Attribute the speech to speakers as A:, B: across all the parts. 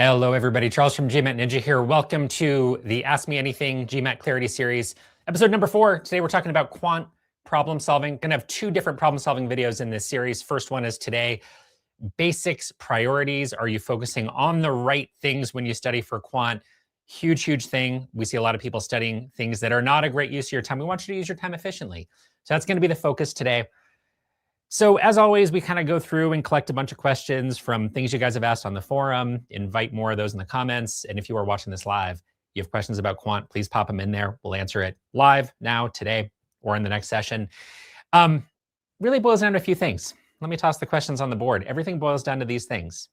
A: Hello, everybody. Charles from GMAT Ninja here. Welcome to the Ask Me Anything GMAT Clarity Series, episode number 4. Today, we're talking about quant problem solving. Going to have 2 different problem solving videos in this series. First one is today, basics, priorities. Are you focusing on the right things when you study for quant? Huge thing. We see a lot of people studying things that are not a great use of your time. We want you to use your time efficiently. So that's going to be the focus today. So as always, we kind of go through and collect a bunch of questions from things you guys have asked on the forum, invite more of those in the comments. And if you are watching this live, you have questions about quant, please pop them in there. We'll answer it live now, today, or in the next session. Really boils down to a few things. Let me toss the questions on the board. Everything boils down to these things.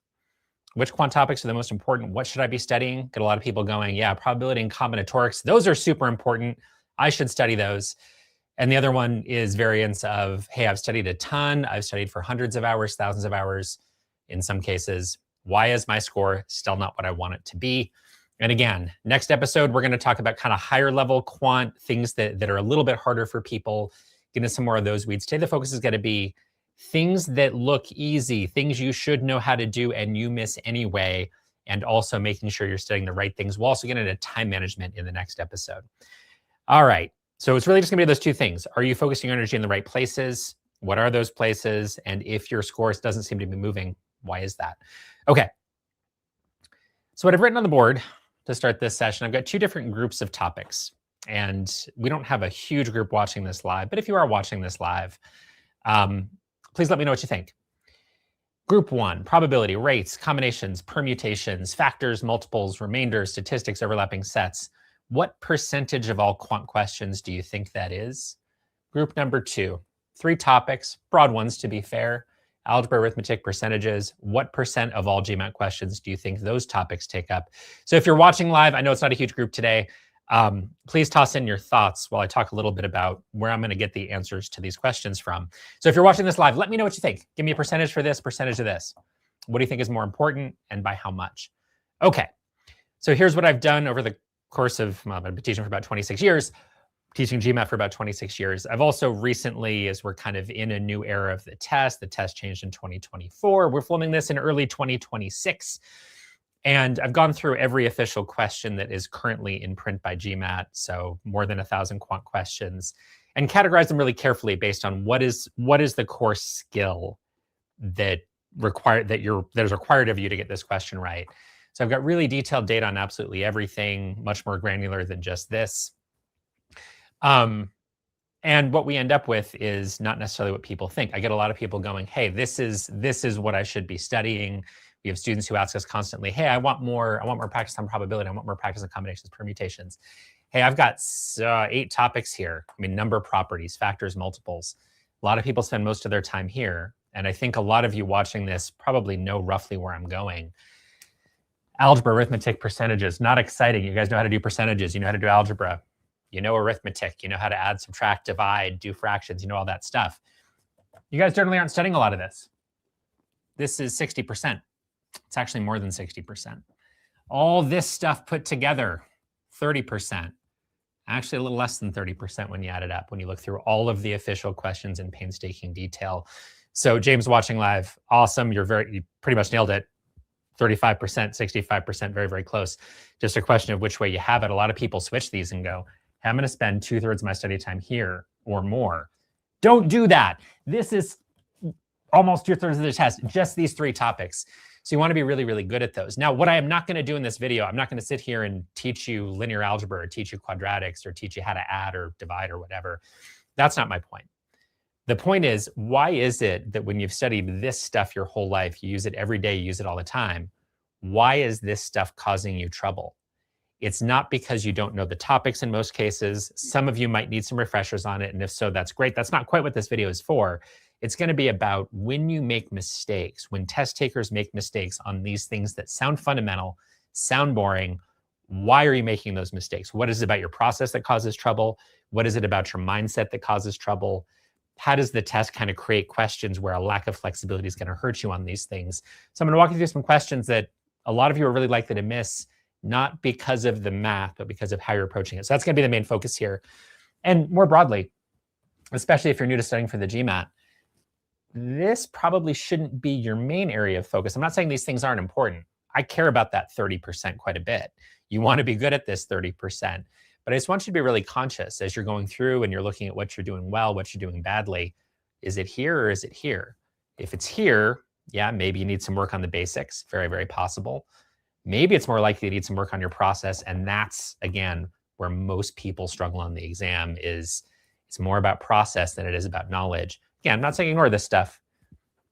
A: Which quant topics are the most important? What should I be studying? Get a lot of people going, yeah, probability and combinatorics. Those are super important. I should study those. And the other one is variants of, hey, I've studied a ton. I've studied for hundreds of hours, thousands of hours in some cases. Why is my score still not what I want it to be? And again, next episode, we're going to talk about kind of higher level quant, things that are a little bit harder for people, get into some more of those weeds. Today, the focus is going to be things that look easy, things you should know how to do and you miss anyway, and also making sure you're studying the right things. We'll also get into time management in the next episode. All right. So it's really just gonna be those 2 things. Are you focusing your energy in the right places? What are those places? And if your scores doesn't seem to be moving, why is that? Okay. So what I've written on the board to start this session, I've got 2 different groups of topics. And we don't have a huge group watching this live, but if you are watching this live, please let me know what you think. Group 1, probability, rates, combinations, permutations, factors, multiples, remainders, statistics, overlapping sets. What percentage of all quant questions do you think that is? Group number 2, 3 topics, broad ones to be fair. Algebra, arithmetic, percentages. What percent of all GMAT questions do you think those topics take up? So if you're watching live, I know it's not a huge group today. Please toss in your thoughts while I talk a little bit about where I'm going to get the answers to these questions from. So if you're watching this live, let me know what you think. Give me a percentage for this, percentage of this. What do you think is more important and by how much? Okay, so here's what I've done over the course of, well, I've been teaching for about 26 years, teaching GMAT for about 26 years. I've also recently, as we're kind of in a new era of the test changed in 2024. We're filming this in early 2026. And I've gone through every official question that is currently in print by GMAT, so more than 1,000 quant questions, and categorize them really carefully based on what is the core skill that is required of you to get this question right. So I've got really detailed data on absolutely everything, much more granular than just this. And what we end up with is not necessarily what people think. I get a lot of people going, hey, this is what I should be studying. We have students who ask us constantly, hey, I want more practice on probability. I want more practice on combinations, permutations. Hey, I've got 8 topics here. I mean, number properties, factors, multiples. A lot of people spend most of their time here. And I think a lot of you watching this probably know roughly where I'm going. Algebra, arithmetic, percentages, not exciting. You guys know how to do percentages. You know how to do algebra. You know arithmetic. You know how to add, subtract, divide, do fractions. You know all that stuff. You guys generally aren't studying a lot of this. This is 60%. It's actually more than 60%. All this stuff put together, 30%. Actually, a little less than 30% when you add it up, when you look through all of the official questions in painstaking detail. So James watching live, awesome. You pretty much nailed it. 35%, 65%, very close. Just a question of which way you have it. A lot of people switch these and go, hey, I'm going to spend 2/3 of my study time here or more. Don't do that. This is almost 2/3 of the test, just these 3 topics. So you want to be really good at those. Now, what I am not going to do in this video, I'm not going to sit here and teach you linear algebra or teach you quadratics or teach you how to add or divide or whatever. That's not my point. The point is, why is it that when you've studied this stuff your whole life, you use it every day, you use it all the time, why is this stuff causing you trouble? It's not because you don't know the topics in most cases. Some of you might need some refreshers on it, and if so, that's great. That's not quite what this video is for. It's going to be about when you make mistakes, when test takers make mistakes on these things that sound fundamental, sound boring. Why are you making those mistakes? What is it about your process that causes trouble? What is it about your mindset that causes trouble? How does the test kind of create questions where a lack of flexibility is going to hurt you on these things? So I'm going to walk you through some questions that a lot of you are really likely to miss, not because of the math, but because of how you're approaching it. So that's going to be the main focus here. And more broadly, especially if you're new to studying for the GMAT, this probably shouldn't be your main area of focus. I'm not saying these things aren't important. I care about that 30% quite a bit. You want to be good at this 30%. But I just want you to be really conscious as you're going through and you're looking at what you're doing well, what you're doing badly. Is it here or is it here? If it's here, yeah, maybe you need some work on the basics. Very, very possible. Maybe it's more likely you need some work on your process. And that's, again, where most people struggle on the exam is it's more about process than it is about knowledge. Again, I'm not saying ignore this stuff,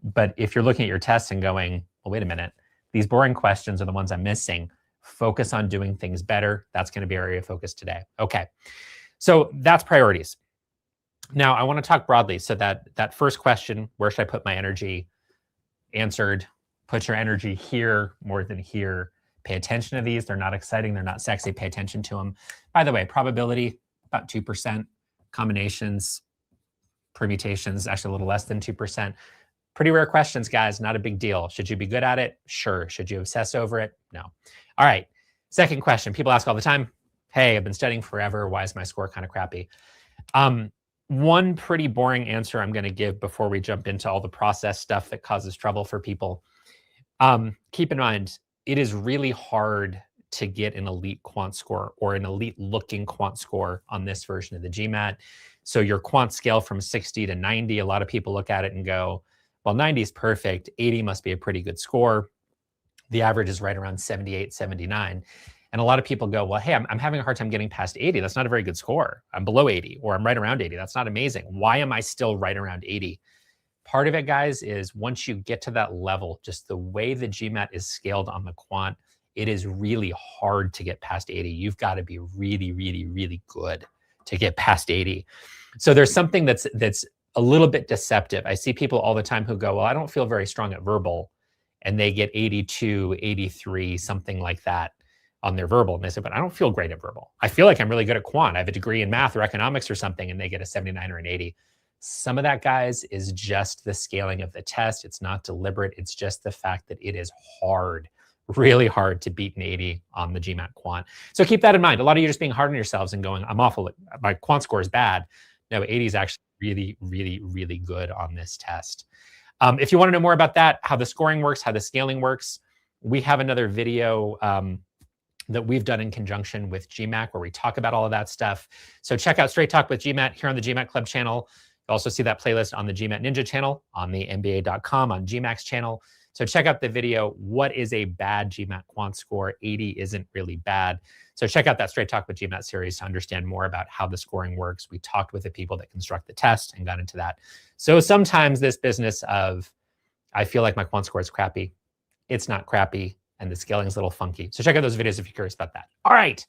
A: but if you're looking at your tests and going, well, wait a minute, these boring questions are the ones I'm missing. Focus on doing things better. That's going to be our area of focus today. Okay, so that's priorities. Now I want to talk broadly. So that first question, where should I put my energy? Answered, put your energy here more than here. Pay attention to these. They're not exciting. They're not sexy. Pay attention to them. By the way, probability, about 2%. Combinations, permutations, actually a little less than 2%. Pretty rare questions, guys. Not a big deal. Should you be good at it? Sure. Should you obsess over it? No. All right. Second question. People ask all the time, hey, I've been studying forever. Why is my score kind of crappy? One pretty boring answer I'm going to give before we jump into all the process stuff that causes trouble for people. Keep in mind, it is really hard to get an elite quant score or an elite looking quant score on this version of the GMAT. So your quant scale from 60 to 90, a lot of people look at it and go, well, 90 is perfect. 80 must be a pretty good score. The average is right around 78, 79. And a lot of people go, well, hey, I'm having a hard time getting past 80. That's not a very good score. I'm below 80 or I'm right around 80. That's not amazing. Why am I still right around 80? Part of it, guys, is once you get to that level, just the way the GMAT is scaled on the quant, it is really hard to get past 80. You've got to be really, really, really good to get past 80. So there's something that's a little bit deceptive. I see people all the time who go, well, I don't feel very strong at verbal. And they get 82, 83, something like that on their verbal. And they say, but I don't feel great at verbal. I feel like I'm really good at quant. I have a degree in math or economics or something, and they get a 79 or an 80. Some of that, guys, is just the scaling of the test. It's not deliberate. It's just the fact that it is hard, really hard to beat an 80 on the GMAT quant. So keep that in mind. A lot of you are just being hard on yourselves and going, I'm awful. My quant score is bad. No, 80 is actually really, really, really good on this test. If you want to know more about that, how the scoring works, how the scaling works, we have another video that we've done in conjunction with GMAT where we talk about all of that stuff. So check out Straight Talk with GMAT here on the GMAT Club channel. You also see that playlist on the GMAT Ninja channel, on the MBA.com, on GMAT's channel. So check out the video, what is a bad GMAT quant score? 80 isn't really bad. So check out that Straight Talk with GMAT series to understand more about how the scoring works. We talked with the people that construct the test and got into that. So sometimes this business of, I feel like my quant score is crappy, it's not crappy, and the scaling is a little funky. So check out those videos if you're curious about that. All right,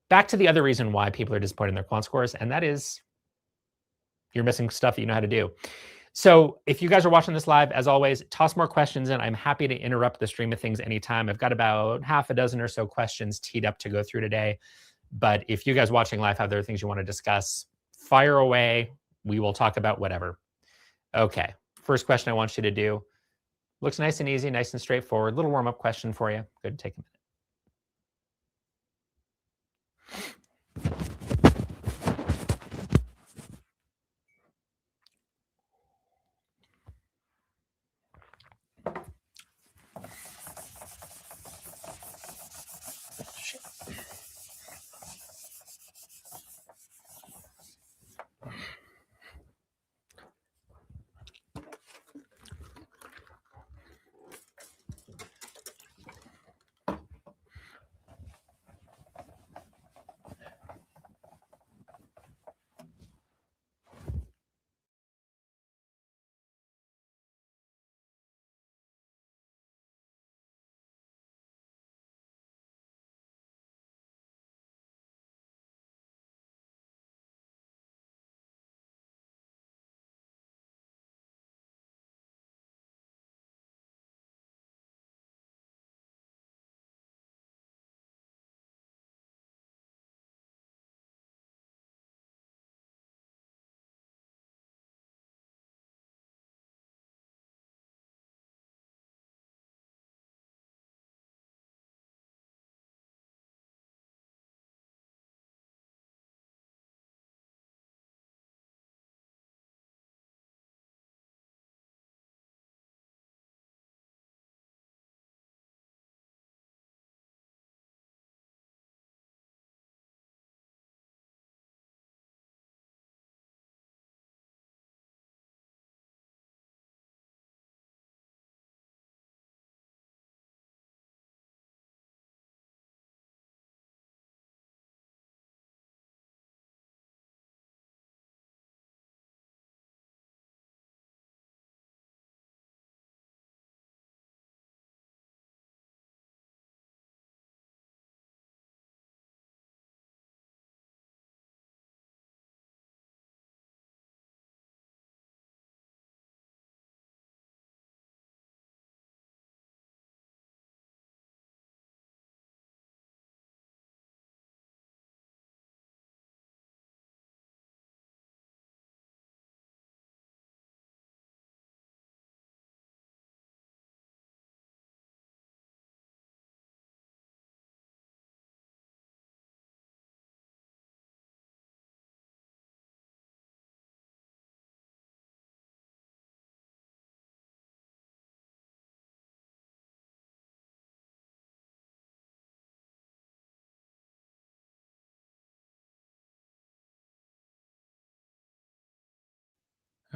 A: back to the other reason why people are disappointed in their quant scores, and that is you're missing stuff that you know how to do. So if you guys are watching this live, as always, toss more questions in. I'm happy to interrupt the stream of things anytime. I've got about half a dozen or so questions teed up to go through today. But if you guys watching live have other things you want to discuss, fire away. We will talk about whatever. Okay, first question I want you to do. Looks nice and easy, nice and straightforward. Little warm-up question for you. Good, take a minute.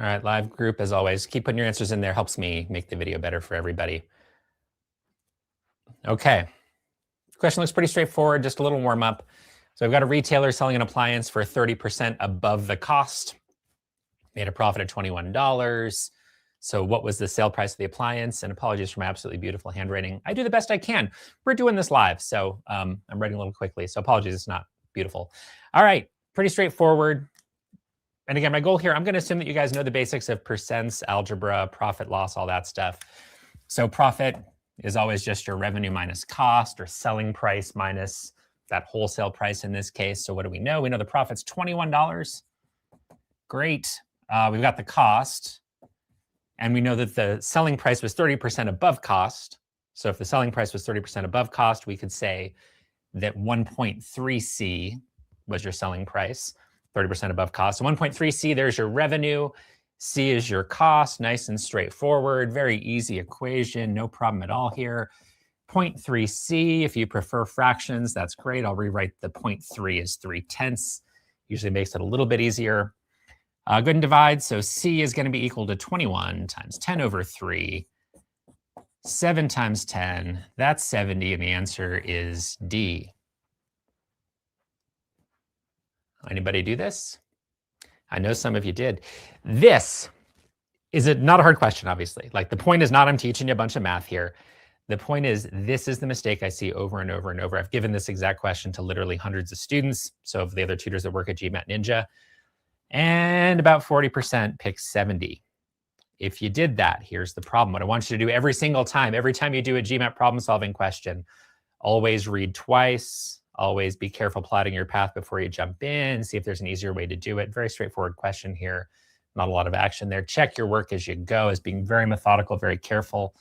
A: All right, live group as always. Keep putting your answers in there. Helps me make the video better for everybody. Okay. Question looks pretty straightforward, just a little warm up. So I've got a retailer selling an appliance for 30% above the cost. Made a profit of $21. So what was the sale price of the appliance? And apologies for my absolutely beautiful handwriting. I do the best I can. We're doing this live, so I'm writing a little quickly. So apologies, it's not beautiful. All right, pretty straightforward. And again, my goal here, I'm going to assume that you guys know the basics of percents, algebra, profit, loss, all that stuff. So profit is always just your revenue minus cost, or selling price minus that wholesale price in this case. So what do we know? We know the profit's $21. Great. We've got the cost, and we know that the selling price was 30% above cost. So if the selling price was 30% above cost, we could say that 1.3C was your selling price, 30% above cost. So 1.3C, there's your revenue. C is your cost, nice and straightforward, very easy equation, no problem at all here. 0.3C, if you prefer fractions, that's great. I'll rewrite the 0.3 as 3/10. Usually makes it a little bit easier. Go ahead and divide. So C is going to be equal to 21 times 10 over 3. 7 times 10, that's 70, and the answer is D. Anybody do this? I know some of you did. This is not a hard question, obviously. Like, the point is not I'm teaching you a bunch of math here. The point is, this is the mistake I see over and over and over. I've given this exact question to literally hundreds of students, so of the other tutors that work at GMAT Ninja, and about 40% pick 70. If you did that, here's the problem. What I want you to do every single time you do a GMAT problem solving question, always read twice, always be careful plotting your path before you jump in, see if there's an easier way to do it. Very straightforward question here. Not a lot of action there. Check your work as you go, as being very methodical, very careful.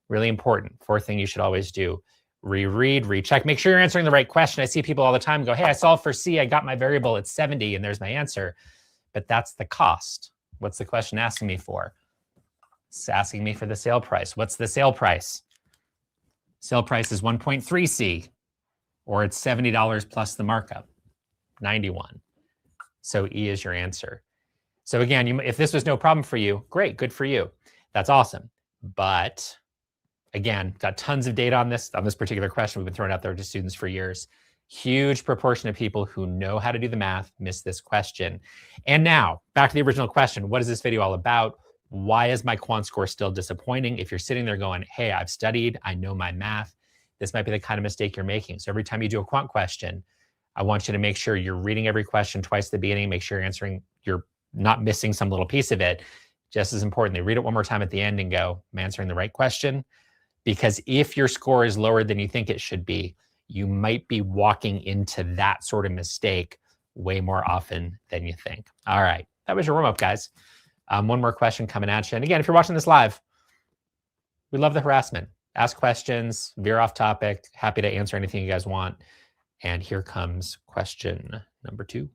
A: Really important. Fourth thing you should always do, reread, recheck. Make sure you're answering the right question. I see people all the time go, hey, I solved for C. I got my variable at 70, and there's my answer. But that's the cost. What's the question asking me for? It's asking me for the sale price. What's the sale price? Sale price is 1.3C, or it's $70 plus the markup, 91. So E is your answer. So again, if this was no problem for you, great, good for you. That's awesome. But again, got tons of data on this particular question. We've been throwing out there to students for years. Huge proportion of people who know how to do the math miss this question. And now, back to the original question. What is this video all about? Why is my quant score still disappointing? If you're sitting there going, hey, I've studied, I know my math, this might be the kind of mistake you're making. So every time you do a quant question, I want you to make sure you're reading every question twice at the beginning, make sure you're answering, you're not missing some little piece of it. Just as importantly, read it one more time at the end and go, am I answering the right question? Because if your score is lower than you think it should be, you might be walking into that sort of mistake way more often than you think. All right, that was your warm-up, guys. One more question coming at you. And again, if you're watching this live, we love the harassment. Ask questions, veer off topic. Happy to answer anything you guys want. And here comes question number 2.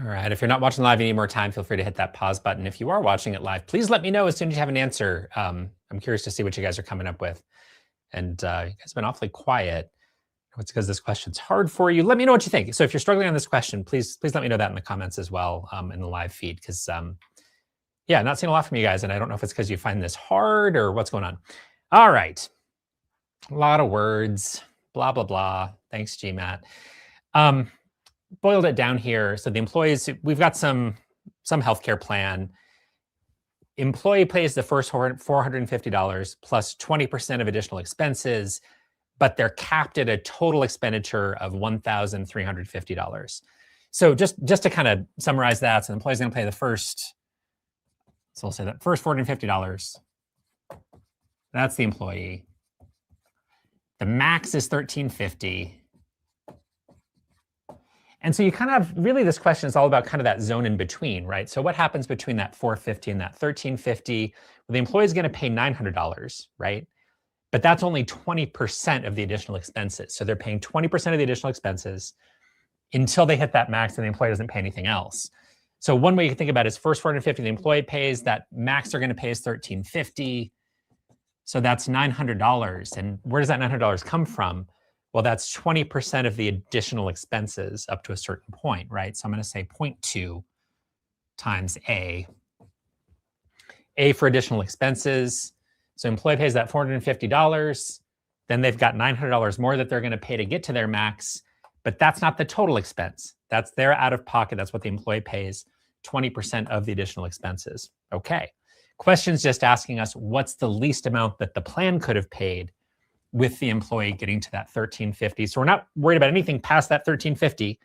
A: All right, if you're not watching live, you need more time, feel free to hit that pause button. If you are watching it live, please let me know as soon as you have an answer. I'm curious to see what you guys are coming up with. And you guys have been awfully quiet. It's because this question's hard for you. Let me know what you think. So if you're struggling on this question, please let me know that in the comments as well in the live feed. Because yeah, not seeing a lot from you guys, and I don't know if it's because you find this hard or what's going on. All right, a lot of words, blah blah blah. Thanks, GMAT. Boiled it down here. So the employees, we've got some healthcare plan. Employee pays the first $450 plus 20% of additional expenses, but they're capped at a total expenditure of $1,350. So just to kind of summarize that, so the employee's going to pay the first, so we'll say that first $450. That's the employee. The max is $1,350. And so you kind of, really this question is all about kind of that zone in between, right? So what happens between that $450 and that $1,350? Well, the employee is going to pay $900, right? But that's only 20% of the additional expenses. So they're paying 20% of the additional expenses until they hit that max and the employee doesn't pay anything else. So one way you can think about it is first $450 the employee pays, that max they're going to pay is $1,350. So that's $900. And where does that $900 come from? Well, that's 20% of the additional expenses up to a certain point, right? So I'm going to say 0.2 times A. A for additional expenses. So employee pays that $450. Then they've got $900 more that they're going to pay to get to their max. But that's not the total expense. That's their out of pocket. That's what the employee pays, 20% of the additional expenses. Okay. Question's just asking us what's the least amount that the plan could have paid with the employee getting to that $1,350. So we're not worried about anything past that $1,350.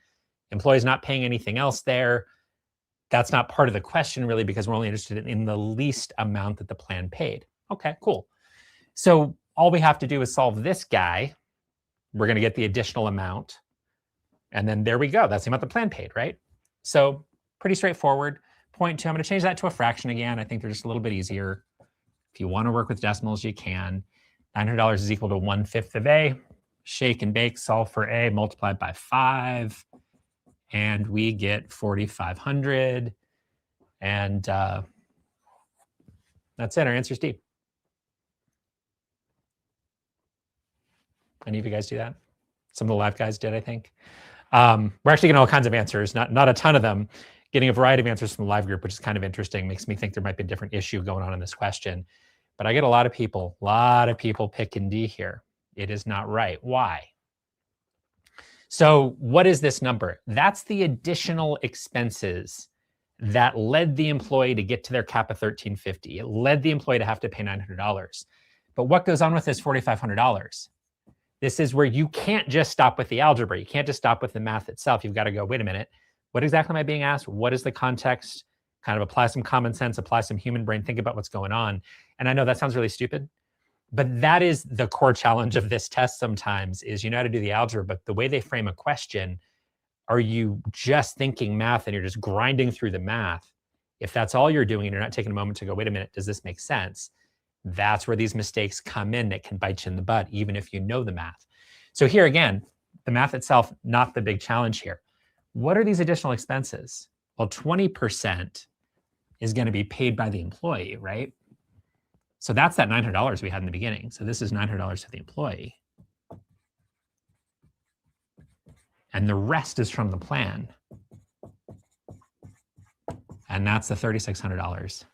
A: Employee's not paying anything else there. That's not part of the question really, because we're only interested in the least amount that the plan paid. Okay, cool. So all we have to do is solve this guy. We're going to get the additional amount. And then there we go. That's the amount the plan paid, right? So pretty straightforward. 0.2, I'm going to change that to a fraction again. I think they're just a little bit easier. If you want to work with decimals, you can. $900 is equal to 1/5 of A. Shake and bake, solve for A, multiplied by 5. And we get 4,500. And that's it. Our answer's D. Any of you guys do that? Some of the live guys did, I think. We're actually getting all kinds of answers, not a ton of them. Getting a variety of answers from the live group, which is kind of interesting, makes me think there might be a different issue going on in this question. But I get a lot of people picking D here. It is not right. Why? So what is this number? That's the additional expenses that led the employee to get to their cap of $1,350. It led the employee to have to pay $900. But what goes on with this $4,500? This is where you can't just stop with the algebra. You can't just stop with the math itself. You've got to go, wait a minute, what exactly am I being asked? What is the context? Kind of apply some common sense, apply some human brain, think about what's going on. And I know that sounds really stupid, but that is the core challenge of this test sometimes is you know how to do the algebra, but the way they frame a question, are you just thinking math and you're just grinding through the math? If that's all you're doing and you're not taking a moment to go, wait a minute, does this make sense? That's where these mistakes come in that can bite you in the butt, even if you know the math. So here again, the math itself, not the big challenge here. What are these additional expenses? Well, 20% is going to be paid by the employee, right? So that's that $900 we had in the beginning. So this is $900 to the employee. And the rest is from the plan. And that's the $3,600.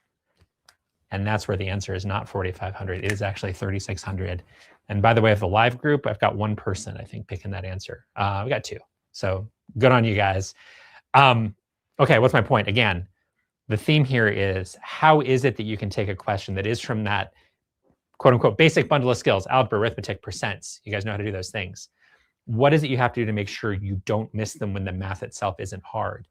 A: And that's where the answer is not 4,500. It is actually 3,600. And by the way, of the live group, I've got one person, I think, picking that answer. We got two. So good on you guys. Okay, what's my point? Again, the theme here is how is it that you can take a question that is from that quote unquote basic bundle of skills, algebra, arithmetic, percents. You guys know how to do those things. What is it you have to do to make sure you don't miss them when the math itself isn't hard?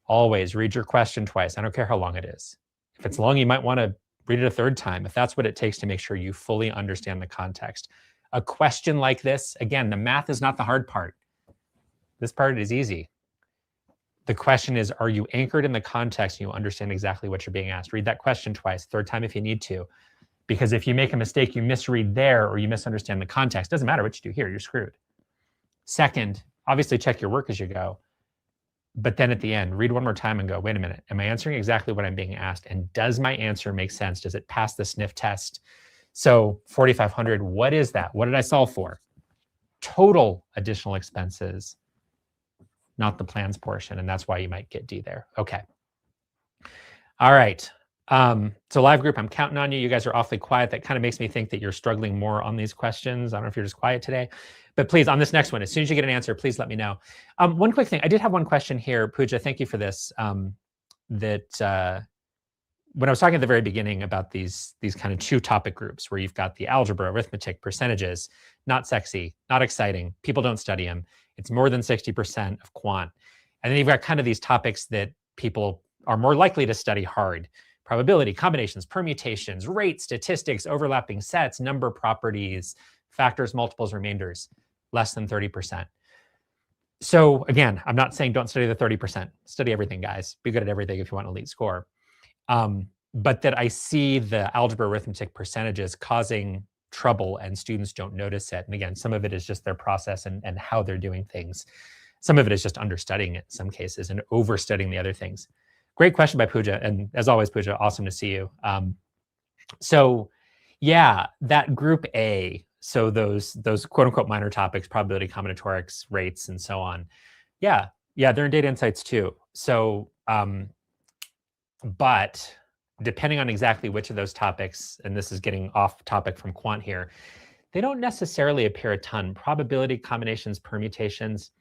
A: Always read your question twice. I don't care how long it is. If it's long, you might want to read it a third time if that's what it takes to make sure you fully understand the context. A question like this, again, the math is not the hard part. This part is easy. The question is, are you anchored in the context and you understand exactly what you're being asked? Read that question twice, third time if you need to. Because if you make a mistake, you misread there or you misunderstand the context, doesn't matter what you do here, you're screwed. Second, obviously check your work as you go. But then at the end, read one more time and go, wait a minute, am I answering exactly what I'm being asked? And does my answer make sense? Does it pass the sniff test? So 4,500, what is that? What did I solve for? Total additional expenses, not the plans portion. And that's why you might get D there. Okay. All right. So live group, I'm counting on you. You guys are awfully quiet. That kind of makes me think that you're struggling more on these questions. I don't know if you're just quiet today, but please, on this next one, as soon as you get an answer, please let me know. One quick thing, I did have one question here, Pooja, thank you for this. When I was talking at the very beginning about these kind of two topic groups where you've got the algebra, arithmetic, percentages, not sexy, not exciting, people don't study them. It's more than 60% of quant. And then you've got kind of these topics that people are more likely to study hard: probability, combinations, permutations, rate, statistics, overlapping sets, number properties, factors, multiples, remainders, less than 30%. So again, I'm not saying don't study the 30%. Study everything, guys. Be good at everything if you want an elite score. But that I see the algebra, arithmetic, percentages causing trouble and students don't notice it. And again, some of it is just their process and how they're doing things. Some of it is just understudying it in some cases and overstudying the other things. Great question by Pooja. And as always, Pooja, awesome to see you. So yeah, that group A, so those quote unquote minor topics, probability, combinatorics, rates, and so on. Yeah, they're in data insights too. So, but depending on exactly which of those topics, and this is getting off topic from quant here, they don't necessarily appear a ton. Probability, combinations, permutations,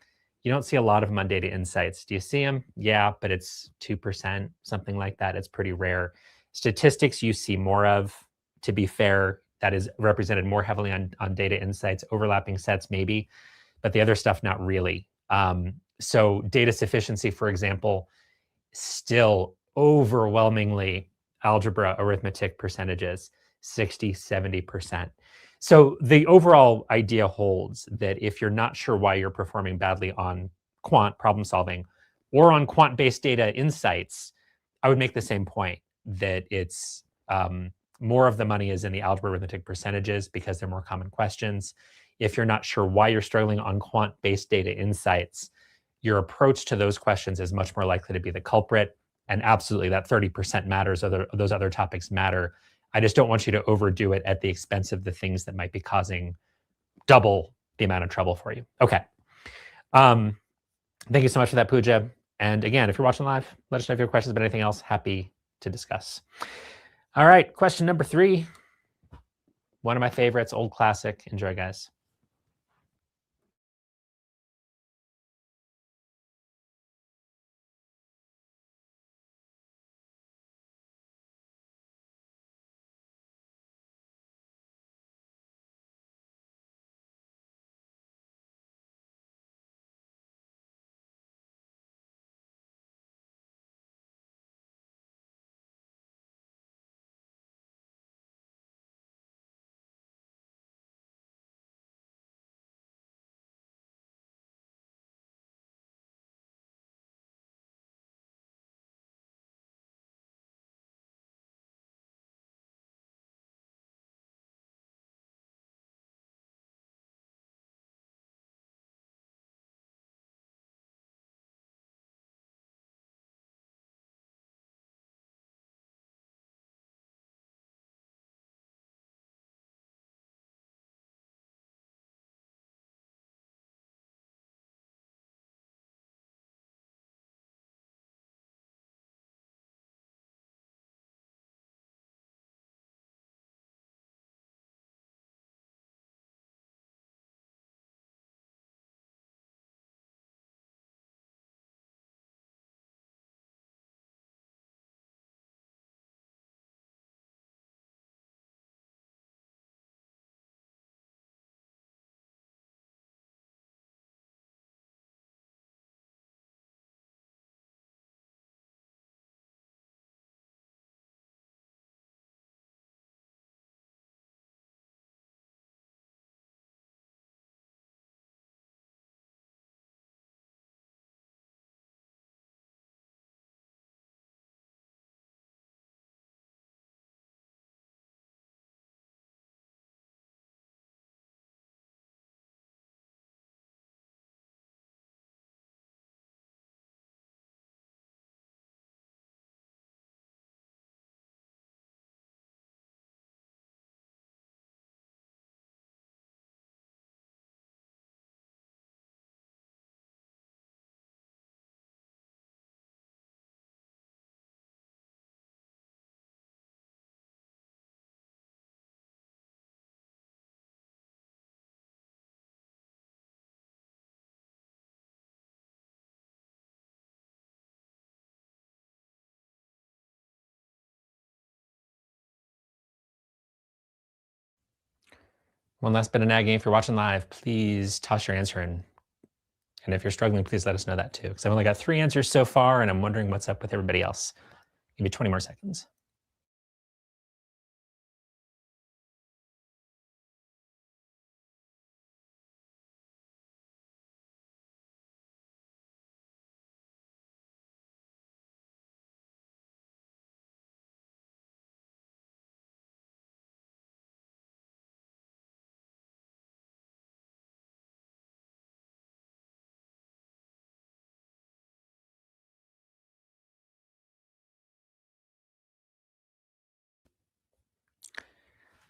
A: you don't see a lot of them on data insights. Do you see them? Yeah, but it's 2%, something like that. It's pretty rare. Statistics you see more of. To be fair, that is represented more heavily on data insights. Overlapping sets maybe, but the other stuff not really. So data sufficiency, for example, still overwhelmingly algebra, arithmetic, percentages, 60, 70%. So the overall idea holds that if you're not sure why you're performing badly on quant problem solving or on quant-based data insights, I would make the same point that it's more of the money is in the algebra, arithmetic, percentages because they're more common questions. If you're not sure why you're struggling on quant-based data insights, your approach to those questions is much more likely to be the culprit. And absolutely, that 30% matters. Those other topics matter. I just don't want you to overdo it at the expense of the things that might be causing double the amount of trouble for you. Okay. Thank you so much for that, Pooja. And again, if you're watching live, let us know if you have questions about anything else. Happy to discuss. All right, question number 3. One of my favorites, old classic. Enjoy, guys. One last bit of nagging. If you're watching live, please toss your answer in. And if you're struggling, please let us know that too, because I've only got 3 answers so far, and I'm wondering what's up with everybody else. Give me 20 more seconds.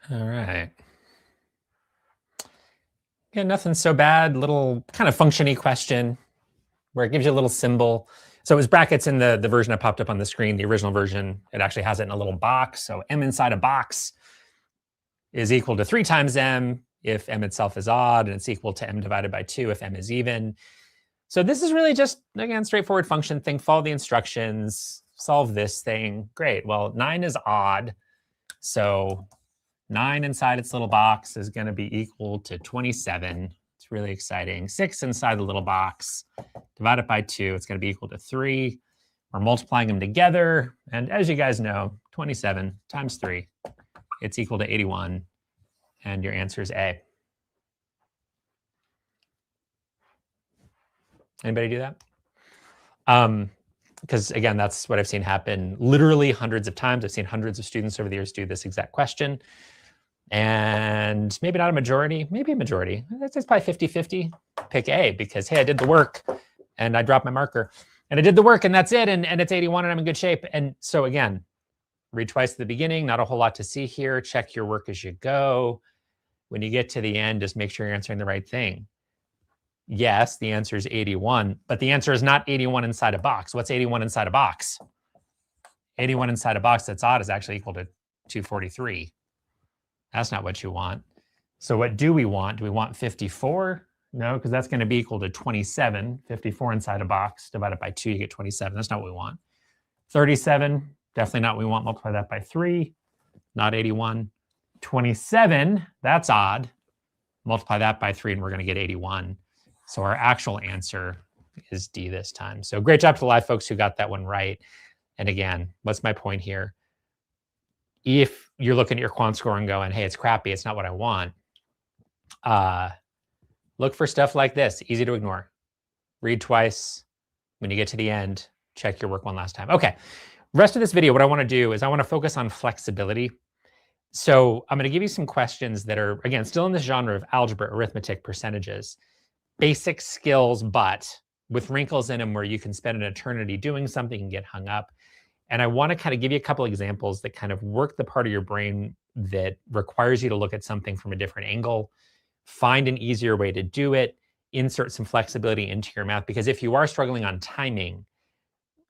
A: All right. Yeah, nothing so bad. Little kind of function-y question where it gives you a little symbol. So it was brackets in the version that popped up on the screen. The original version, it actually has it in a little box. So m inside a box is equal to 3 times m if m itself is odd, and it's equal to m divided by 2 if m is even. So this is really just, again, straightforward function thing. Follow the instructions, solve this thing. Great. Well, 9 is odd. So 9 inside its little box is going to be equal to 27. It's really exciting. 6 inside the little box, divided by 2, it's going to be equal to 3. We're multiplying them together. And as you guys know, 27 times 3, it's equal to 81. And your answer is A. Anybody do that? Because again, that's what I've seen happen literally hundreds of times. I've seen hundreds of students over the years do this exact question. And maybe not a majority, maybe a majority. It's probably 50-50. Pick A because, hey, I did the work and I dropped my marker. And I did the work and that's it. And it's 81 and I'm in good shape. And so again, read twice at the beginning. Not a whole lot to see here. Check your work as you go. When you get to the end, just make sure you're answering the right thing. Yes, the answer is 81, but the answer is not 81 inside a box. What's 81 inside a box? 81 inside a box that's odd is actually equal to 243. That's not what you want. So what do we want? Do we want 54? No, because that's going to be equal to 27. 54 inside a box divided by 2, you get 27. That's not what we want. 37, definitely not what we want. Multiply that by 3, not 81. 27, that's odd. Multiply that by 3, and we're going to get 81. So our actual answer is D this time. So great job to the live folks who got that one right. And again, what's my point here? If you're looking at your quant score and going, hey, it's crappy, it's not what I want, look for stuff like this. Easy to ignore. Read twice. When you get to the end, check your work one last time. Okay, rest of this video, what I want to do is I want to focus on flexibility. So I'm going to give you some questions that are, again, still in this genre of algebra, arithmetic, percentages. Basic skills, but with wrinkles in them where you can spend an eternity doing something and get hung up. And I want to kind of give you a couple examples that kind of work the part of your brain that requires you to look at something from a different angle, find an easier way to do it, insert some flexibility into your math. Because if you are struggling on timing,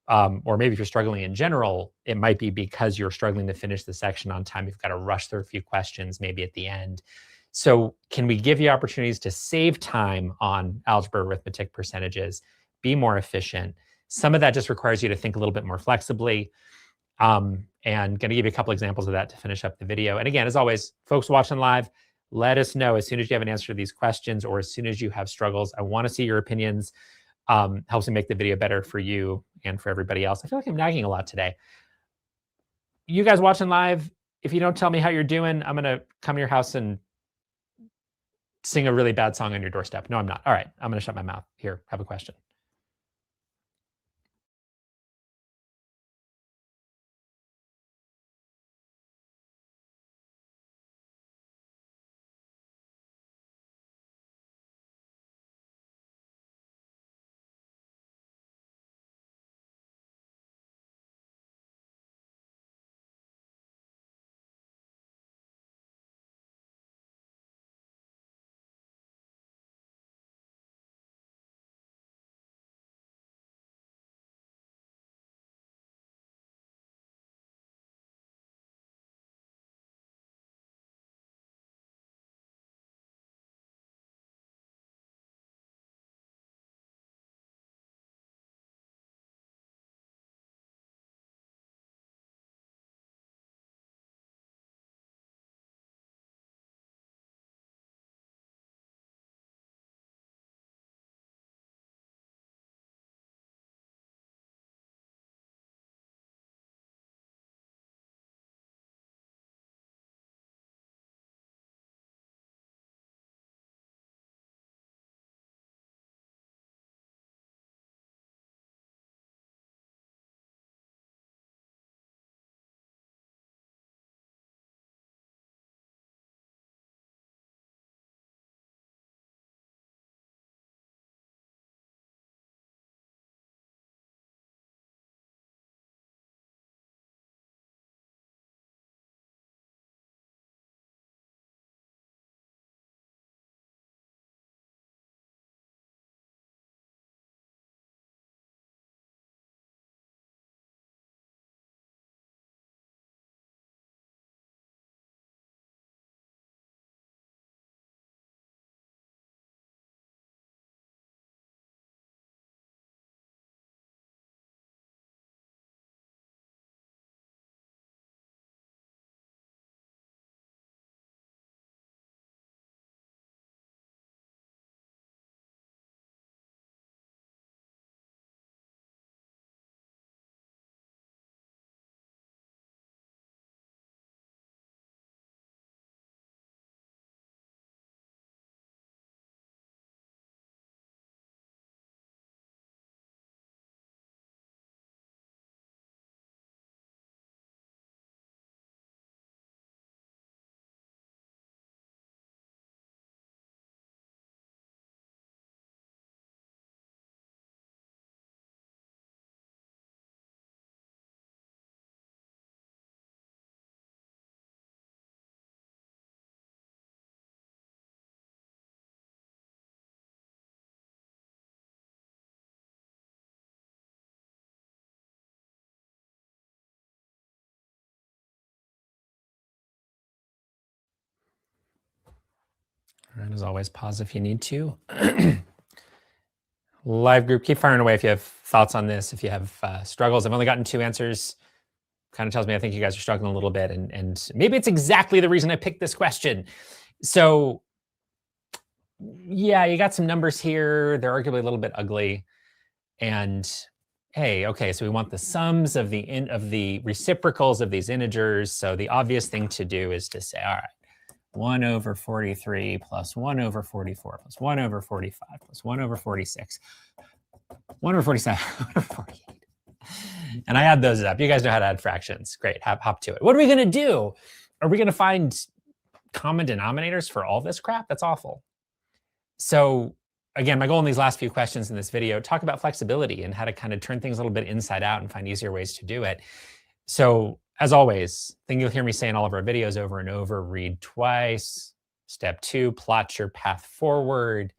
A: or maybe if you're struggling in general, it might be because you're struggling to finish the section on time. You've got to rush through a few questions, maybe at the end. So can we give you opportunities to save time on algebra, arithmetic, percentages, be more efficient? Some of that just requires you to think a little bit more flexibly. And going to give you a couple examples of that to finish up the video. And again, as always, folks watching live, let us know as soon as you have an answer to these questions or as soon as you have struggles. I want to see your opinions. Helps me make the video better for you and for everybody else. I feel like I'm nagging a lot today. You guys watching live, if you don't tell me how you're doing, I'm going to come to your house and sing a really bad song on your doorstep. No, I'm not. All right, I'm going to shut my mouth. Here, have a question. And as always, pause if you need to. Live group, keep firing away if you have thoughts on this, if you have struggles. I've only gotten 2 answers. Kind of tells me I think you guys are struggling a little bit, and maybe it's exactly the reason I picked this question. So yeah, you got some numbers here. They're arguably a little bit ugly. And hey, okay, so we want the sums of the reciprocals of these integers. So the obvious thing to do is to say, all right, 1 over 43 plus 1 over 44 plus 1 over 45 plus 1 over 46, 1 over 47, 1 over 48. And I add those up. You guys know how to add fractions. Great, hop to it. What are we gonna do? Are we gonna find common denominators for all this crap? That's awful. So again, my goal in these last few questions in this video, talk about flexibility and how to kind of turn things a little bit inside out and find easier ways to do it. So as always, thing you'll hear me say in all of our videos over and over, read twice. Step 2, plot your path forward.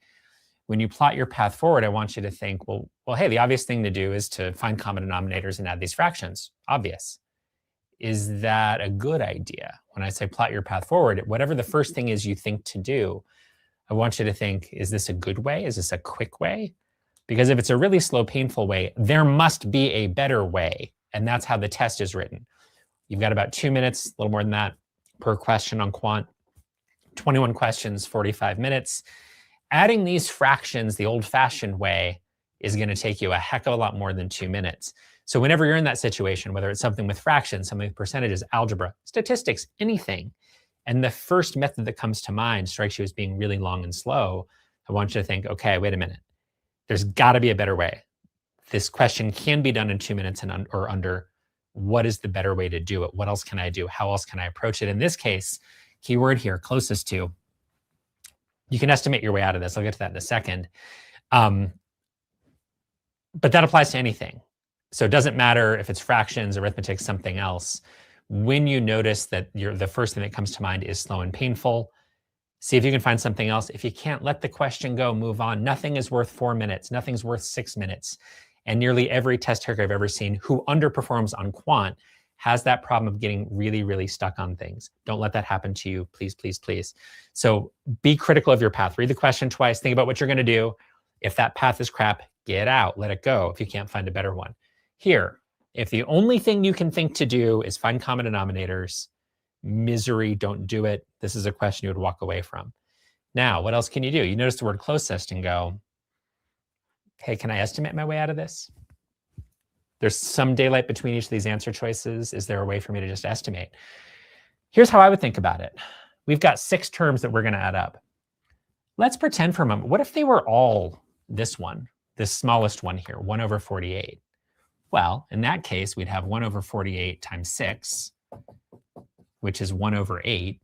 A: When you plot your path forward, I want you to think, well, hey, the obvious thing to do is to find common denominators and add these fractions. Obvious. Is that a good idea? When I say plot your path forward, whatever the first thing is you think to do, I want you to think, is this a good way? Is this a quick way? Because if it's a really slow, painful way, there must be a better way. And that's how the test is written. You've got about 2 minutes, a little more than that, per question on quant. 21 questions, 45 minutes. Adding these fractions the old-fashioned way is going to take you a heck of a lot more than 2 minutes. So whenever you're in that situation, whether it's something with fractions, something with percentages, algebra, statistics, anything, and the first method that comes to mind strikes you as being really long and slow, I want you to think, okay, wait a minute. There's got to be a better way. This question can be done in 2 minutes or under. What is the better way to do it? What else can I do? How else can I approach it? In this case, keyword here, closest to, you can estimate your way out of this. I'll get to that in a second. But that applies to anything. So it doesn't matter if it's fractions, arithmetic, something else. When you notice that the first thing that comes to mind is slow and painful, see if you can find something else. If you can't, let the question go, move on. Nothing is worth 4 minutes. Nothing's worth 6 minutes. And nearly every test taker I've ever seen who underperforms on quant has that problem of getting really, really stuck on things. Don't let that happen to you, please, please, please. So be critical of your path. Read the question twice. Think about what you're going to do. If that path is crap, get out. Let it go if you can't find a better one. Here, if the only thing you can think to do is find common denominators, misery, don't do it. This is a question you would walk away from. Now, what else can you do? You notice the word closest and go, hey, can I estimate my way out of this? There's some daylight between each of these answer choices. Is there a way for me to just estimate? Here's how I would think about it. We've got 6 terms that we're going to add up. Let's pretend for a moment, what if they were all this one, this smallest one here, 1 over 48? Well, in that case, we'd have 1 over 48 times 6, which is 1 over 8.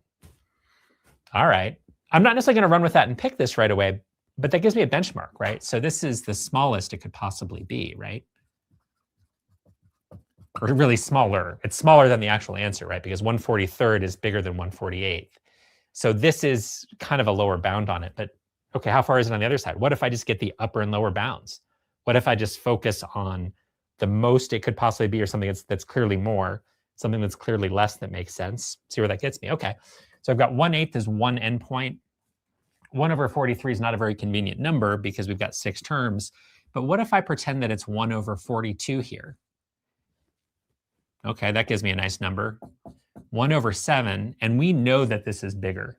A: All right. I'm not necessarily going to run with that and pick this right away, but that gives me a benchmark, right? So this is the smallest it could possibly be, right? Or really smaller. It's smaller than the actual answer, right? Because 1/43 is bigger than 1/48. So this is kind of a lower bound on it. But okay, how far is it on the other side? What if I just get the upper and lower bounds? What if I just focus on the most it could possibly be, or something that's clearly more, something that's clearly less that makes sense? See where that gets me. Okay, so I've got 1/8 as one endpoint. 1 over 43 is not a very convenient number because we've got 6 terms. But what if I pretend that it's 1 over 42 here? Okay, that gives me a nice number. 1 over 7, and we know that this is bigger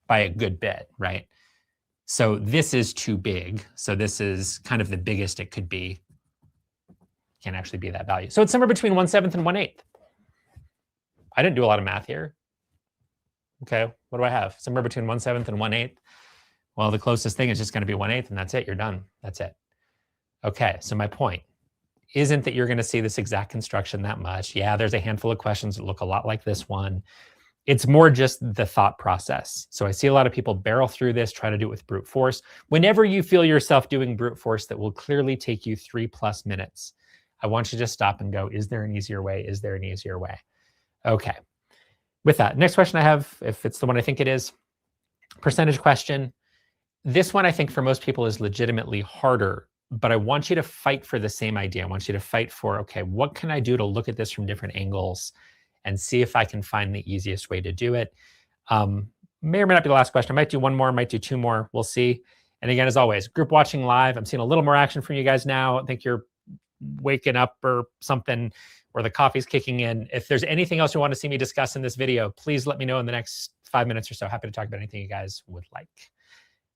A: by a good bit, right? So this is too big. So this is kind of the biggest it could be. Can't actually be that value. So it's somewhere between 1/7 and 1/8. I didn't do a lot of math here. Okay, what do I have? Somewhere between 1/7 and 1/8. Well, the closest thing is just going to be 1/8, and that's it. You're done. That's it. Okay, so my point isn't that you're going to see this exact construction that much. Yeah, there's a handful of questions that look a lot like this one. It's more just the thought process. So I see a lot of people barrel through this, try to do it with brute force. Whenever you feel yourself doing brute force that will clearly take you 3+ minutes, I want you to stop and go, is there an easier way? Is there an easier way? Okay. With that, next question I have, if it's the one I think it is, percentage question. This one I think for most people is legitimately harder, but I want you to fight for the same idea. I want you to fight for, okay, what can I do to look at this from different angles and see if I can find the easiest way to do it? May or may not be the last question. I might do one more, might do two more. We'll see. And again, as always, group watching live. I'm seeing a little more action from you guys now. I think you're waking up or something, or the coffee's kicking in. If there's anything else you want to see me discuss in this video, please let me know in the next 5 minutes or so. Happy to talk about anything you guys would like.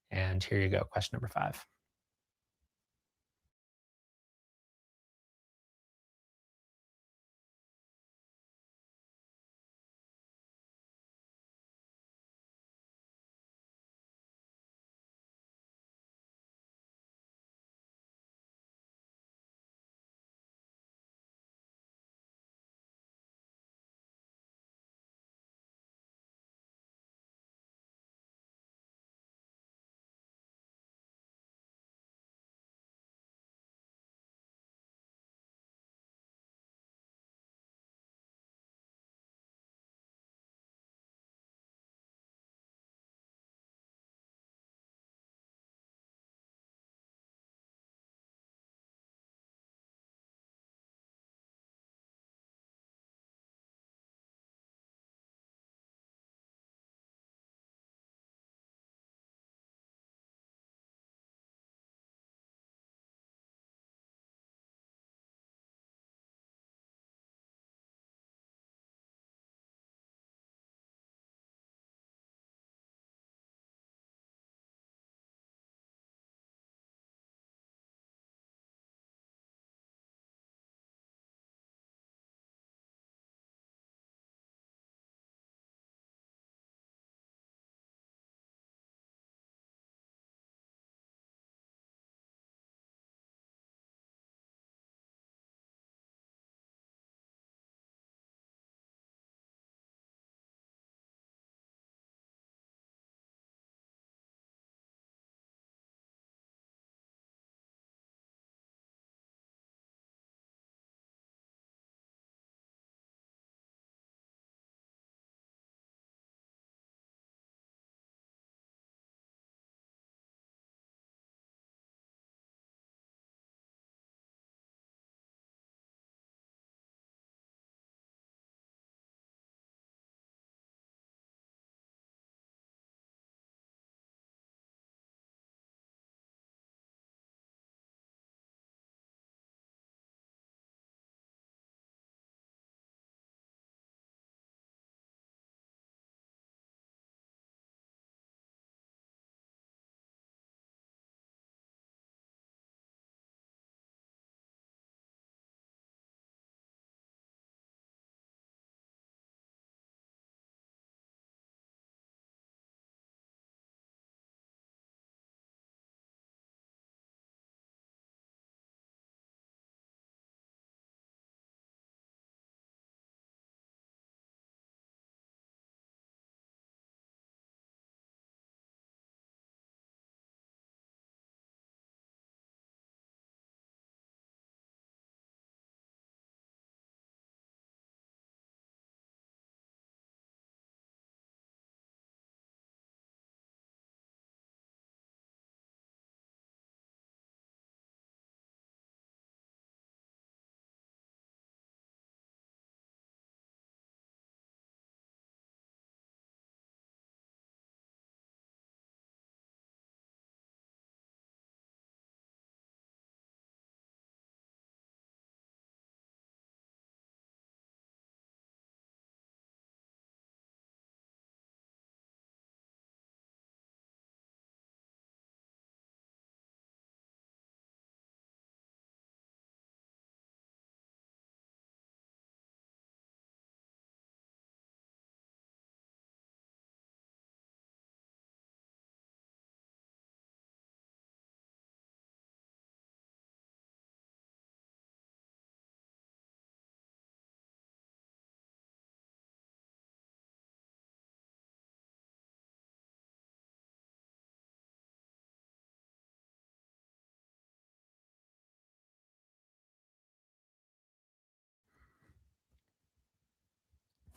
A: And here you go, question number 5.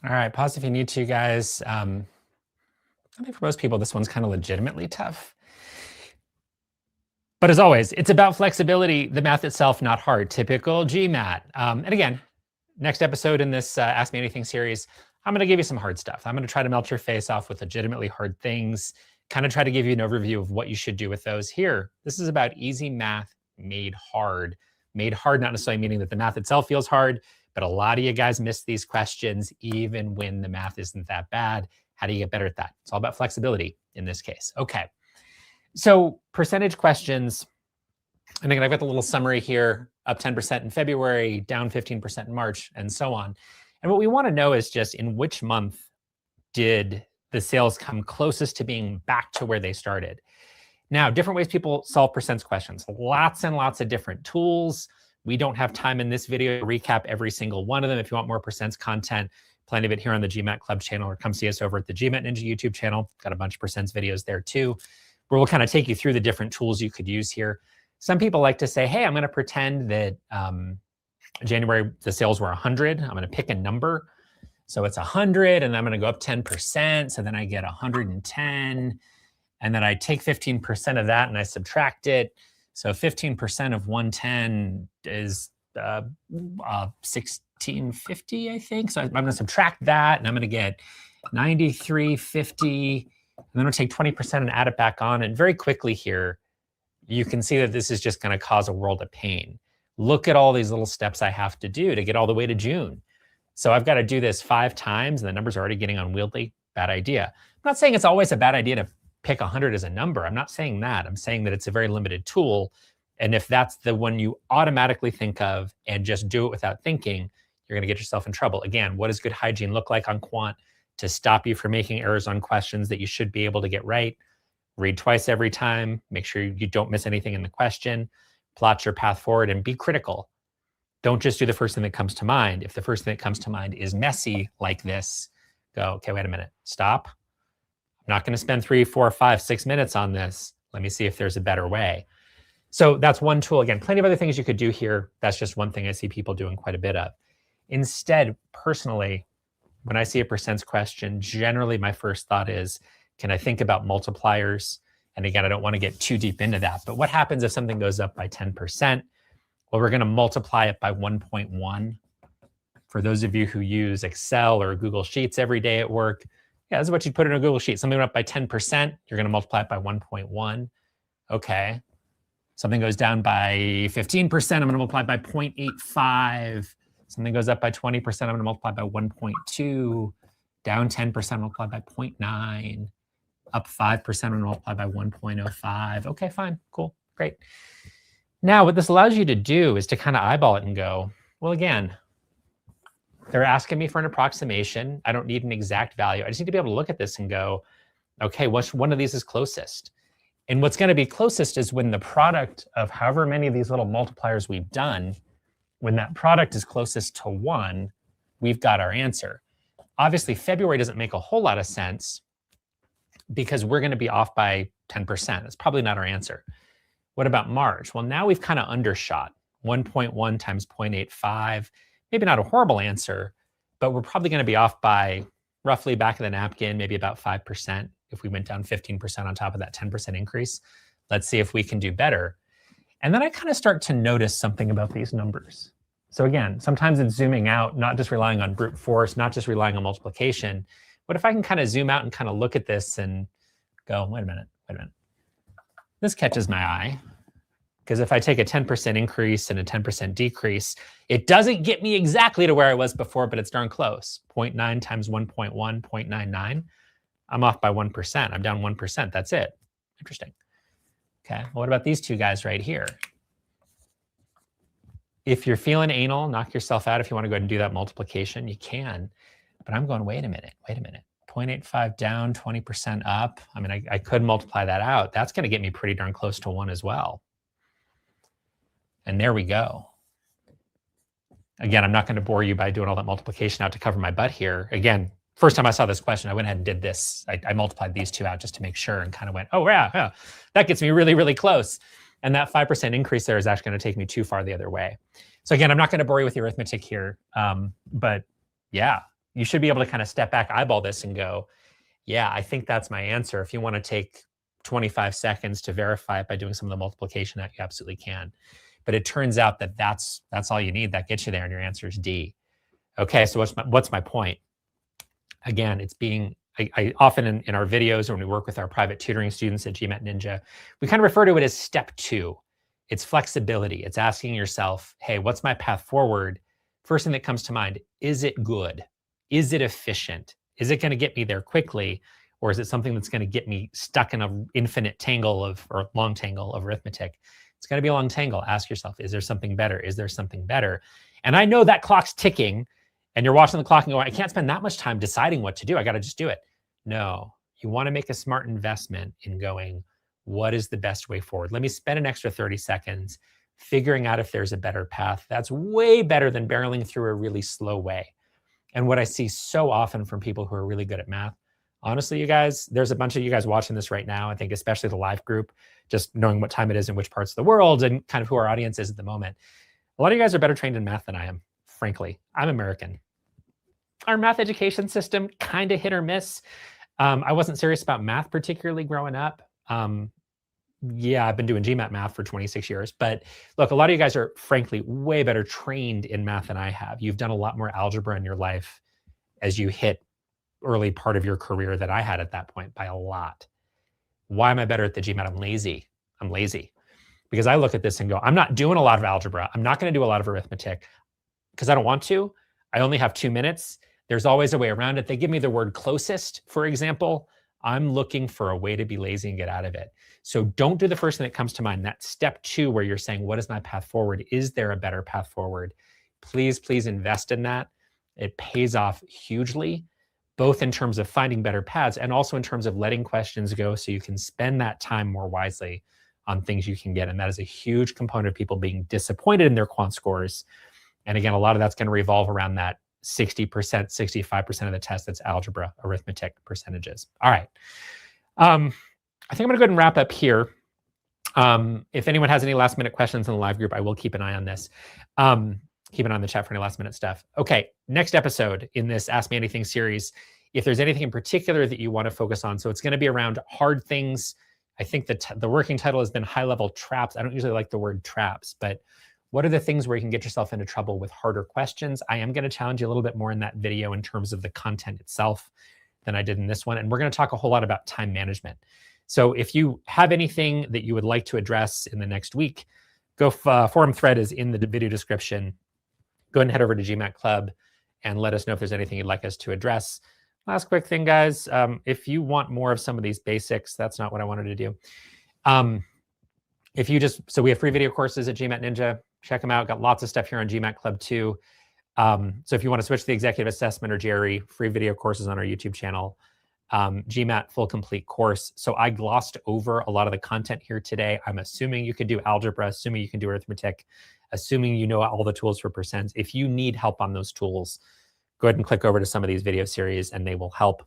A: All right, pause if you need to, guys. I think for most people, this one's kind of legitimately tough. But as always, it's about flexibility, the math itself, not hard. Typical GMAT. And again, next episode in this Ask Me Anything series, I'm going to give you some hard stuff. I'm going to try to melt your face off with legitimately hard things, kind of try to give you an overview of what you should do with those. Here, this is about easy math made hard. Made hard, not necessarily meaning that the math itself feels hard, but a lot of you guys miss these questions even when the math isn't that bad. How do you get better at that? It's all about flexibility in this case. Okay, so percentage questions. And again, I've got the little summary here, up 10% in February, down 15% in March, and so on. And what we want to know is just in which month did the sales come closest to being back to where they started. Now, different ways people solve percents questions. Lots and lots of different tools. We don't have time in this video to recap every single one of them. If you want more percents content, plenty of it here on the GMAT Club channel, or come see us over at the GMAT Ninja YouTube channel. Got a bunch of percents videos there too, where we'll kind of take you through the different tools you could use here. Some people like to say, hey, I'm going to pretend that January, the sales were 100. I'm going to pick a number. So it's 100, and I'm going to go up 10%. So then I get 110. And then I take 15% of that and I subtract it. So 15% of 110 is 1650, I think. So I'm going to subtract that, and I'm going to get 9350. And then I'm going to take 20% and add it back on. And very quickly here, you can see that this is just going to cause a world of pain. Look at all these little steps I have to do to get all the way to June. So I've got to do this 5 times, and the numbers are already getting unwieldy. Bad idea. I'm not saying it's always a bad idea to pick 100 as a number. I'm not saying that. I'm saying that it's a very limited tool. And if that's the one you automatically think of and just do it without thinking, you're going to get yourself in trouble. Again, what does good hygiene look like on quant to stop you from making errors on questions that you should be able to get right? Read twice every time. Make sure you don't miss anything in the question. Plot your path forward and be critical. Don't just do the first thing that comes to mind. If the first thing that comes to mind is messy like this, go, okay, wait a minute, stop. I'm not going to spend 3, 4, 5, 6 minutes on this. Let me see if there's a better way. So that's one tool. Again, plenty of other things you could do here. That's just one thing I see people doing quite a bit of. Instead, personally, when I see a percents question, generally my first thought is, can I think about multipliers? And again, I don't want to get too deep into that. But what happens if something goes up by 10%? Well, we're going to multiply it by 1.1. For those of you who use Excel or Google Sheets every day at work, yeah, this is what you'd put in a Google Sheet. Something went up by 10%, you're going to multiply it by 1.1. Okay. Something goes down by 15%, I'm going to multiply by 0.85. Something goes up by 20%, I'm going to multiply by 1.2. Down 10%, multiply by 0.9. Up 5%, I'm going to multiply by 1.05. Okay, fine, cool, great. Now, what this allows you to do is to kind of eyeball it and go, well, again, they're asking me for an approximation. I don't need an exact value. I just need to be able to look at this and go, okay, which one of these is closest? And what's going to be closest is when the product of however many of these little multipliers we've done, when that product is closest to 1, we've got our answer. Obviously, February doesn't make a whole lot of sense because we're going to be off by 10%. It's probably not our answer. What about March? Well, now we've kind of undershot. 1.1 times 0.85. Maybe not a horrible answer, but we're probably going to be off by roughly back of the napkin, maybe about 5% if we went down 15% on top of that 10% increase. Let's see if we can do better. And then I kind of start to notice something about these numbers. So again, sometimes it's zooming out, not just relying on brute force, not just relying on multiplication. What if I can kind of zoom out and kind of look at this and go, wait a minute. This catches my eye. Because if I take a 10% increase and a 10% decrease, it doesn't get me exactly to where I was before, but it's darn close. 0.9 times 1.1, 0.99. I'm off by 1%. I'm down 1%. That's it. Interesting. Okay, well, what about these two guys right here? If you're feeling anal, knock yourself out. If you want to go ahead and do that multiplication, you can. But I'm going, wait a minute. 0.85 down, 20% up. I mean, I could multiply that out. That's going to get me pretty darn close to 1 as well. And there we go. Again, I'm not going to bore you by doing all that multiplication out to cover my butt here. Again, first time I saw this question, I went ahead and did this. I multiplied these two out just to make sure and kind of went, oh, yeah, that gets me really, really close. And that 5% increase there is actually going to take me too far the other way. So again, I'm not going to bore you with the arithmetic here. But yeah, you should be able to kind of step back, eyeball this and go, yeah, I think that's my answer. If you want to take 25 seconds to verify it by doing some of the multiplication, that you absolutely can. But it turns out that that's all you need. That gets you there, and your answer is D. Okay, so what's my point? Again, it's being, I often in our videos when we work with our private tutoring students at GMAT Ninja, we kind of refer to it as step 2. It's flexibility. It's asking yourself, hey, what's my path forward? First thing that comes to mind, is it good? Is it efficient? Is it going to get me there quickly? Or is it something that's going to get me stuck in an infinite tangle or long tangle of arithmetic? It's going to be a long tangle. Ask yourself, is there something better? Is there something better? And I know that clock's ticking and you're watching the clock and going, I can't spend that much time deciding what to do. I got to just do it. No, you want to make a smart investment in going, what is the best way forward? Let me spend an extra 30 seconds figuring out if there's a better path. That's way better than barreling through a really slow way. And what I see so often from people who are really good at math, honestly, you guys, there's a bunch of you guys watching this right now. I think especially the live group, just knowing what time it is in which parts of the world and kind of who our audience is at the moment. A lot of you guys are better trained in math than I am, frankly. I'm American. Our math education system, kind of hit or miss. I wasn't serious about math particularly growing up. Yeah, I've been doing GMAT math for 26 years. But look, a lot of you guys are frankly way better trained in math than I have. You've done a lot more algebra in your life as you hit early part of your career that I had at that point by a lot. Why am I better at the GMAT? I'm lazy. I'm lazy because I look at this and go, I'm not doing a lot of algebra. I'm not going to do a lot of arithmetic because I don't want to. I only have 2 minutes. There's always a way around it. They give me the word closest, for example. I'm looking for a way to be lazy and get out of it. So don't do the first thing that comes to mind. That's step 2 where you're saying, what is my path forward? Is there a better path forward? Please, please invest in that. It pays off hugely, both in terms of finding better paths and also in terms of letting questions go so you can spend that time more wisely on things you can get. And that is a huge component of people being disappointed in their quant scores. And again, a lot of that's going to revolve around that 60%, 65% of the test that's algebra, arithmetic percentages. All right. I think I'm going to go ahead and wrap up here. If anyone has any last minute questions in the live group, I will keep an eye on this. Keep an eye on the chat for any last minute stuff. Okay, next episode in this Ask Me Anything series, if there's anything in particular that you want to focus on, so it's going to be around hard things. I think the working title has been high level traps. I don't usually like the word traps, but what are the things where you can get yourself into trouble with harder questions? I am going to challenge you a little bit more in that video in terms of the content itself than I did in this one. And we're going to talk a whole lot about time management. So if you have anything that you would like to address in the next week, forum thread is in the video description. Go ahead and head over to GMAT Club and let us know if there's anything you'd like us to address. Last quick thing, guys. If you want more of some of these basics, that's not what I wanted to do. So we have free video courses at GMAT Ninja. Check them out. Got lots of stuff here on GMAT Club too. So if you want to switch to the executive assessment or GRE, free video courses on our YouTube channel. GMAT full complete course. So I glossed over a lot of the content here today. I'm assuming you can do algebra, assuming you can do arithmetic, assuming you know all the tools for percents. If you need help on those tools, go ahead and click over to some of these video series and they will help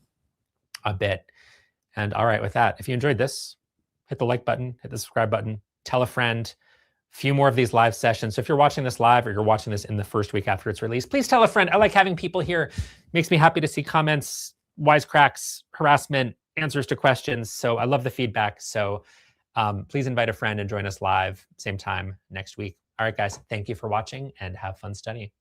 A: a bit. And all right, with that, if you enjoyed this, hit the like button, hit the subscribe button, tell a friend. Few more of these live sessions. So if you're watching this live or you're watching this in the first week after it's released, please tell a friend. I like having people here. Makes me happy to see comments, wisecracks, harassment, answers to questions. So I love the feedback. So please invite a friend and join us live, same time next week. All right, guys, thank you for watching and have fun studying.